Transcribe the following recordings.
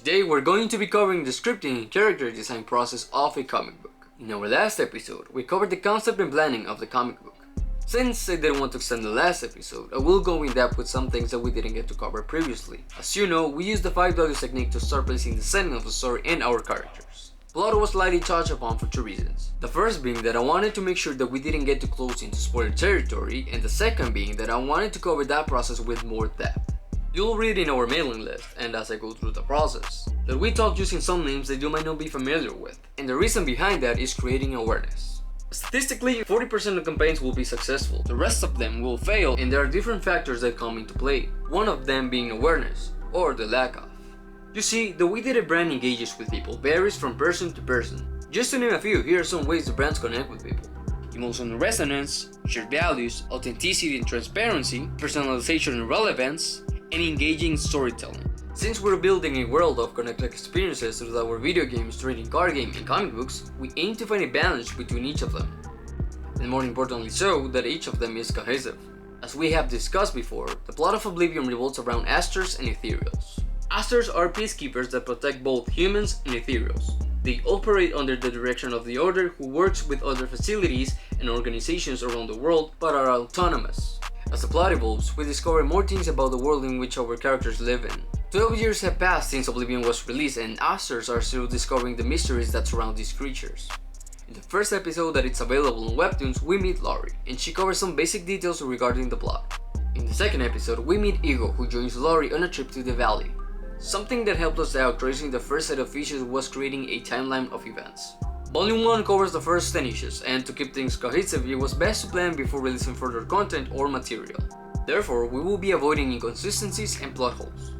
Today we're going to be covering the scripting and character design process of a comic book. In our last episode, we covered the concept and planning of the comic book. Since I didn't want to extend the last episode, I will go in depth with some things that we didn't get to cover previously. As you know, we used the 5W technique to start placing the setting of the story and our characters. Plot was lightly touched upon for two reasons. The first being that I wanted to make sure that we didn't get too close into spoiler territory, and the second being that I wanted to cover that process with more depth. You'll read in our mailing list, and as I go through the process, that we talk using some names that you might not be familiar with, and the reason behind that is creating awareness. Statistically, 40% of campaigns will be successful, the rest of them will fail, and there are different factors that come into play, one of them being awareness, or the lack of. You see, the way that a brand engages with people varies from person to person. Just to name a few, here are some ways the brands connect with people. Emotional resonance, shared values, authenticity and transparency, personalization and relevance, and engaging storytelling. Since we're building a world of connected experiences through our video games, trading card game, and comic books, we aim to find a balance between each of them. And more importantly so, that each of them is cohesive. As we have discussed before, the plot of Oblivion revolves around Asters and Ethereals. Asters are peacekeepers that protect both humans and Ethereals. They operate under the direction of the Order, who works with other facilities and organizations around the world, but are autonomous. As the plot evolves, we discover more things about the world in which our characters live in. 12 years have passed since Oblivion was released, and Asters are still discovering the mysteries that surround these creatures. In the first episode that it's available on Webtoons, we meet Laurie, and she covers some basic details regarding the plot. In the second episode, we meet Ego, who joins Laurie on a trip to the valley. Something that helped us out tracing the first set of issues was creating a timeline of events. Volume 1 covers the first 10 issues, and to keep things cohesive, it was best to plan before releasing further content or material. Therefore, we will be avoiding inconsistencies and plot holes.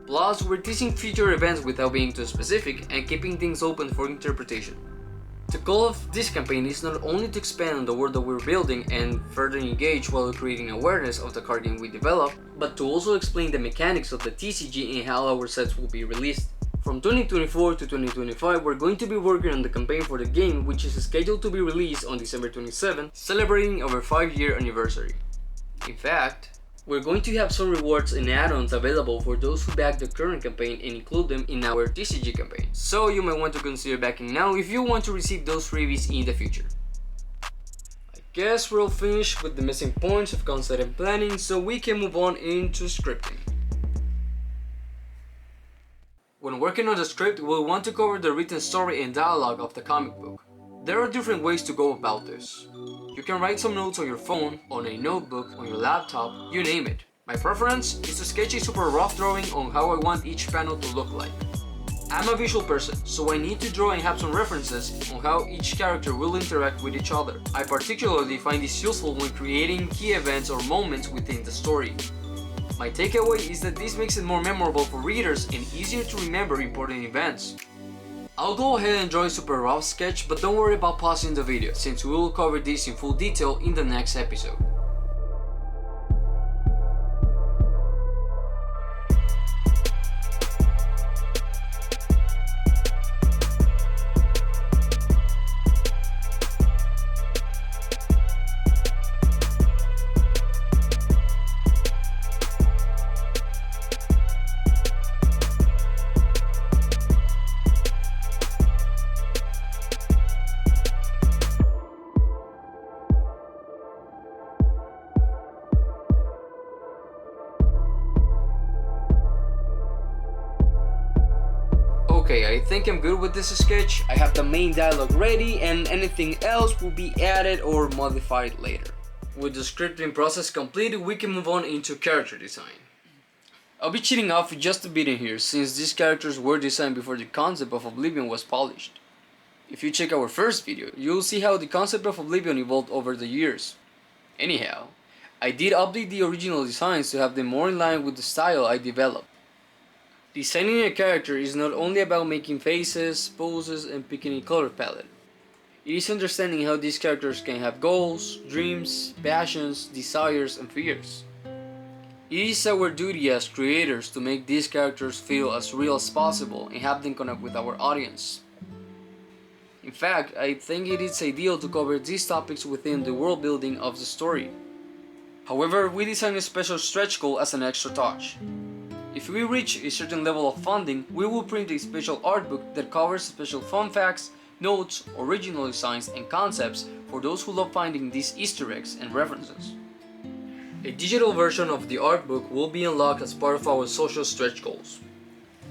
Plus, we're teasing future events without being too specific and keeping things open for interpretation. The goal of this campaign is not only to expand on the world that we're building and further engage while creating awareness of the card game we develop, but to also explain the mechanics of the TCG and how our sets will be released. From 2024 to 2025, we're going to be working on the campaign for the game, which is scheduled to be released on December 27th, celebrating our 5-year anniversary. In fact, we're going to have some rewards and add-ons available for those who back the current campaign and include them in our TCG campaign. So you might want to consider backing now if you want to receive those freebies in the future. I guess we're all finished with the missing points of concept and planning, so we can move on into scripting. When working on the script, we'll want to cover the written story and dialogue of the comic book. There are different ways to go about this. You can write some notes on your phone, on a notebook, on your laptop, you name it. My preference is to sketch a super rough drawing on how I want each panel to look like. I'm a visual person, so I need to draw and have some references on how each character will interact with each other. I particularly find this useful when creating key events or moments within the story. My takeaway is that this makes it more memorable for readers and easier to remember important events. I'll go ahead and draw a super rough sketch, but don't worry about pausing the video since we will cover this in full detail in the next episode. Okay, I think I'm good with this sketch. I have the main dialogue ready and anything else will be added or modified later. With the scripting process completed, we can move on into character design. I'll be cheating off just a bit in here since these characters were designed before the concept of Oblivion was polished. If you check our first video, you'll see how the concept of Oblivion evolved over the years. Anyhow, I did update the original designs to have them more in line with the style I developed. Designing a character is not only about making faces, poses, and picking a color palette. It is understanding how these characters can have goals, dreams, passions, desires, and fears. It is our duty as creators to make these characters feel as real as possible and have them connect with our audience. In fact, I think it is ideal to cover these topics within the world building of the story. However, we designed a special stretch goal as an extra touch. If we reach a certain level of funding, we will print a special art book that covers special fun facts, notes, original designs, and concepts for those who love finding these Easter eggs and references. A digital version of the art book will be unlocked as part of our social stretch goals.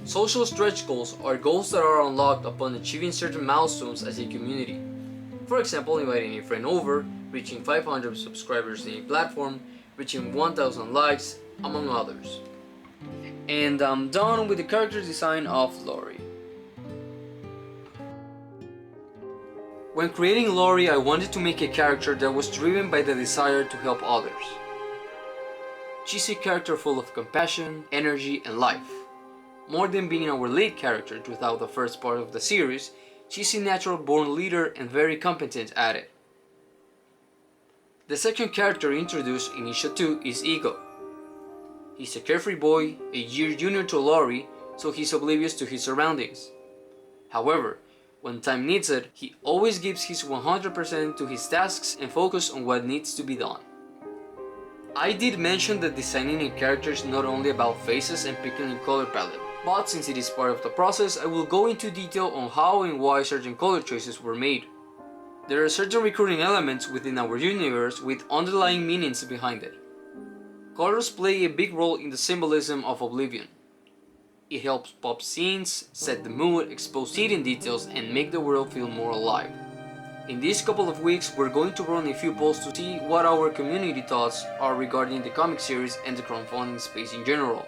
Social stretch goals are goals that are unlocked upon achieving certain milestones as a community. For example, inviting a friend over, reaching 500 subscribers in a platform, reaching 1000 likes, among others. And I'm done with the character design of Lori. When creating Lori, I wanted to make a character that was driven by the desire to help others. She's a character full of compassion, energy, and life. More than being our lead character throughout the first part of the series, she's a natural-born leader and very competent at it. The second character introduced in issue 2 is Ego. He's a carefree boy, a year junior to Lori, so he's oblivious to his surroundings. However, when time needs it, he always gives his 100% to his tasks and focus on what needs to be done. I did mention that designing a character is not only about faces and picking a color palette, but since it is part of the process, I will go into detail on how and why certain color choices were made. There are certain recurring elements within our universe with underlying meanings behind it. Colors play a big role in the symbolism of oblivion. It helps pop scenes, set the mood, expose hidden details, and make the world feel more alive. In these couple of weeks, we're going to run a few polls to see what our community thoughts are regarding the comic series and the crowdfunding space in general.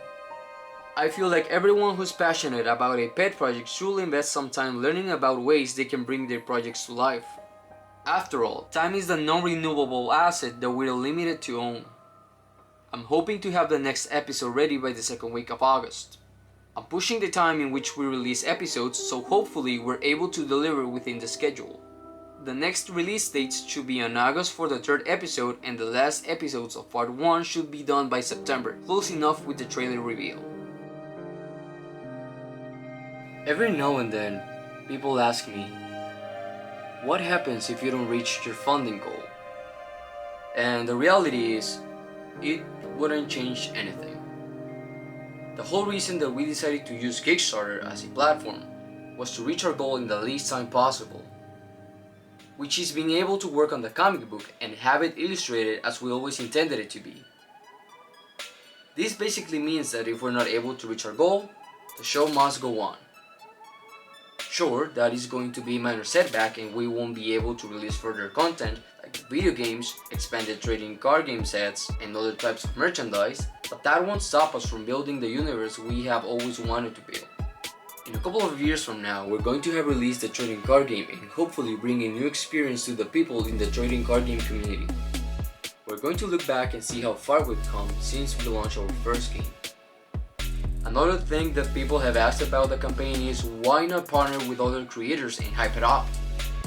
I feel like everyone who's passionate about a pet project should invest some time learning about ways they can bring their projects to life. After all, time is the non-renewable asset that we're limited to own. I'm hoping to have the next episode ready by the second week of August. I'm pushing the time in which we release episodes, so hopefully we're able to deliver within the schedule. The next release dates should be on August for the third episode, and the last episodes of part 1 should be done by September, close enough with the trailer reveal. Every now and then, people ask me, what happens if you don't reach your funding goal? And the reality is, it wouldn't change anything. The whole reason that we decided to use Kickstarter as a platform was to reach our goal in the least time possible, which is being able to work on the comic book and have it illustrated as we always intended it to be. This basically means that if we're not able to reach our goal, the show must go on. Sure, that is going to be a minor setback and we won't be able to release further content like video games, expanded trading card game sets, and other types of merchandise, but that won't stop us from building the universe we have always wanted to build. In a couple of years from now, we're going to have released the trading card game and hopefully bring a new experience to the people in the trading card game community. We're going to look back and see how far we've come since we launched our first game. Another thing that people have asked about the campaign is why not partner with other creators and hype it up?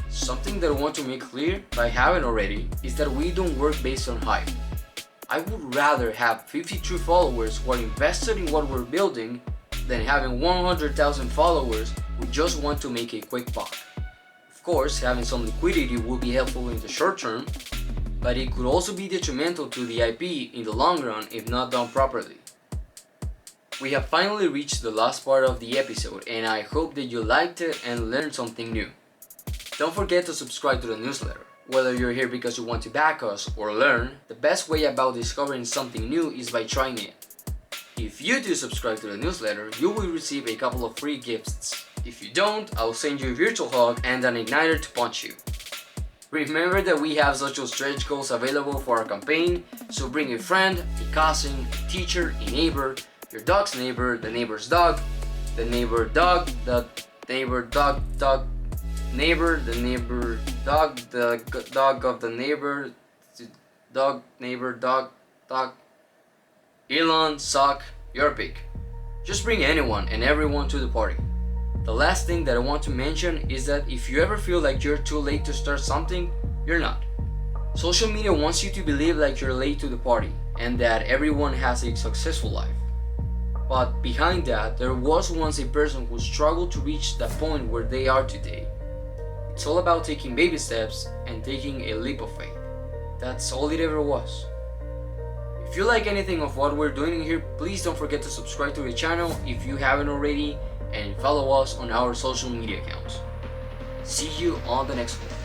Something that I want to make clear, if I haven't already, is that we don't work based on hype. I would rather have 50 true followers who are invested in what we're building than having 100,000 followers who just want to make a quick buck. Of course, having some liquidity will be helpful in the short term, but it could also be detrimental to the IP in the long run if not done properly. We have finally reached the last part of the episode and I hope that you liked it and learned something new. Don't forget to subscribe to the newsletter. Whether you're here because you want to back us or learn, the best way about discovering something new is by trying it. If you do subscribe to the newsletter, you will receive a couple of free gifts. If you don't, I'll send you a virtual hug and an igniter to punch you. Remember that we have social stretch goals available for our campaign, so bring a friend, a cousin, a teacher, a neighbor, your dog's neighbor, the neighbor's dog, the neighbor dog, the neighbor dog, neighbor, the neighbor dog, the dog of the neighbor, dog, neighbor, dog, Elon, sock, your pick. Just bring anyone and everyone to the party. The last thing that I want to mention is that if you ever feel like you're too late to start something, you're not. Social media wants you to believe like you're late to the party and that everyone has a successful life. But behind that, there was once a person who struggled to reach the point where they are today. It's all about taking baby steps and taking a leap of faith. That's all it ever was. If you like anything of what we're doing here, please don't forget to subscribe to the channel if you haven't already, and follow us on our social media accounts. See you on the next one.